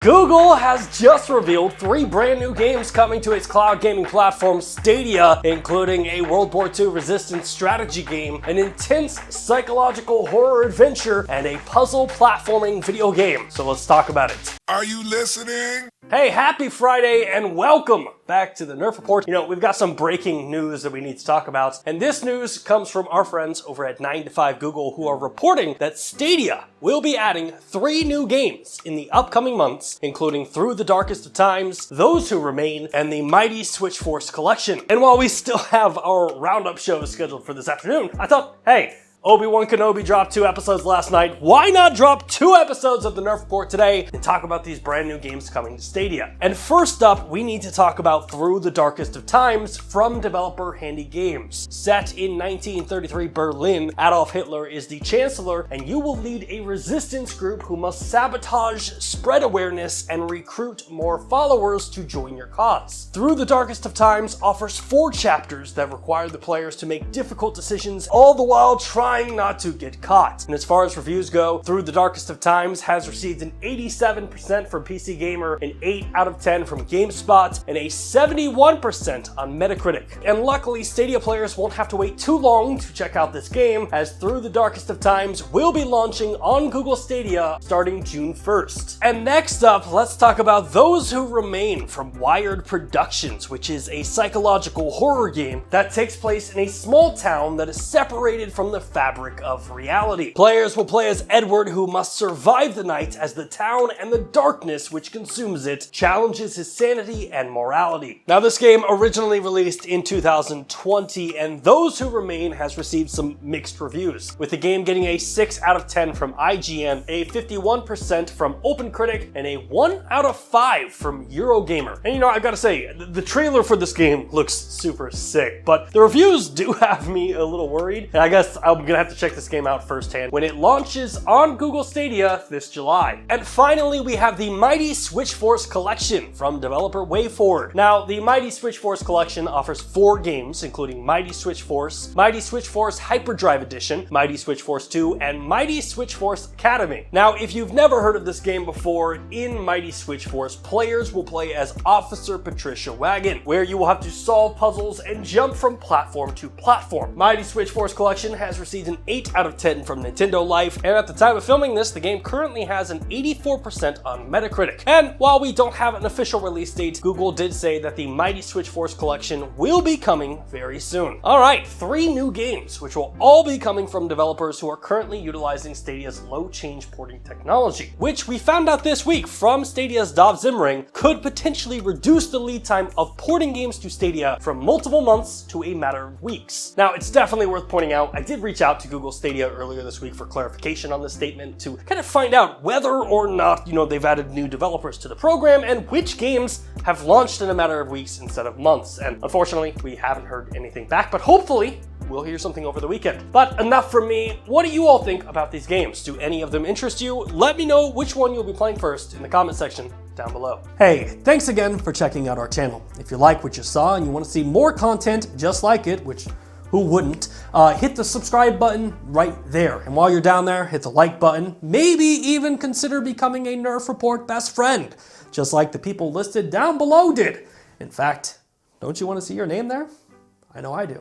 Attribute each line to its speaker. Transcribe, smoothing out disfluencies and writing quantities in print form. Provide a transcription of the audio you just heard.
Speaker 1: Google has just revealed 3 brand new games coming to its cloud gaming platform Stadia, including a World War II resistance strategy game, an intense psychological horror adventure, and a puzzle platforming video game. So let's talk about it.
Speaker 2: Are you listening?
Speaker 1: Hey, happy Friday and welcome back to the Nerf Report. You know, we've got some breaking news that we need to talk about, and this news comes from our friends over at 9 to 5 Google, who are reporting that Stadia will be adding 3 new games in the upcoming months, including Through the Darkest of Times, Those Who Remain, and the Mighty Switch Force Collection. And while we still have our roundup show scheduled for this afternoon, I thought, hey, Obi-Wan Kenobi dropped 2 episodes last night. Why not drop 2 episodes of the Nerf Report today and talk about these brand new games coming to Stadia? And first up, we need to talk about Through the Darkest of Times from developer Handy Games. Set in 1933 Berlin, Adolf Hitler is the Chancellor, and you will lead a resistance group who must sabotage, spread awareness, and recruit more followers to join your cause. Through the Darkest of Times offers 4 chapters that require the players to make difficult decisions, all the while trying not to get caught. And as far as reviews go, Through the Darkest of Times has received an 87% from PC Gamer, an 8 out of 10 from GameSpot, and a 71% on Metacritic. And luckily, Stadia players won't have to wait too long to check out this game, as Through the Darkest of Times will be launching on Google Stadia starting June 1st. And next up, let's talk about Those Who Remain from Wired Productions, which is a psychological horror game that takes place in a small town that is separated from the fabric of reality. Players will play as Edward, who must survive the night as the town and the darkness which consumes it challenges his sanity and morality. Now, this game originally released in 2020, and Those Who Remain has received some mixed reviews, with the game getting a 6 out of 10 from IGN, a 51% from OpenCritic, and a 1 out of 5 from Eurogamer. And you know, I gotta say, the trailer for this game looks super sick, but the reviews do have me a little worried, and I guess I'm gonna have to check this game out firsthand when it launches on Google Stadia this July. And finally, we have the Mighty Switch Force Collection from developer WayForward. Now, the Mighty Switch Force Collection offers 4 games, including Mighty Switch Force Hyperdrive Edition, Mighty Switch Force 2, and Mighty Switch Force Academy. Now, if you've never heard of this game before, in Mighty Switch Force, players will play as Officer Patricia Wagon, where you will have to solve puzzles and jump from platform to platform. Mighty Switch Force Collection has received an 8 out of 10 from Nintendo Life, and at the time of filming this, the game currently has an 84% on Metacritic. And while we don't have an official release date, Google did say that the Mighty Switch Force Collection will be coming very soon. Alright, 3 new games, which will all be coming from developers who are currently utilizing Stadia's low change porting technology, which we found out this week from Stadia's Dov Zimring could potentially reduce the lead time of porting games to Stadia from multiple months to a matter of weeks. Now, it's definitely worth pointing out, I did reach out to Google Stadia earlier this week for clarification on this statement to kind of find out whether or not, they've added new developers to the program and which games have launched in a matter of weeks instead of months. And unfortunately, we haven't heard anything back, but hopefully we'll hear something over the weekend. But enough from me. What do you all think about these games? Do any of them interest you? Let me know which one you'll be playing first in the comment section down below. Hey, thanks again for checking out our channel. If you like what you saw and you want to see more content just like it, which who wouldn't, hit the subscribe button right there. And while you're down there, hit the like button. Maybe even consider becoming a Nerf Report best friend, just like the people listed down below did. In fact, don't you want to see your name there? I know I do.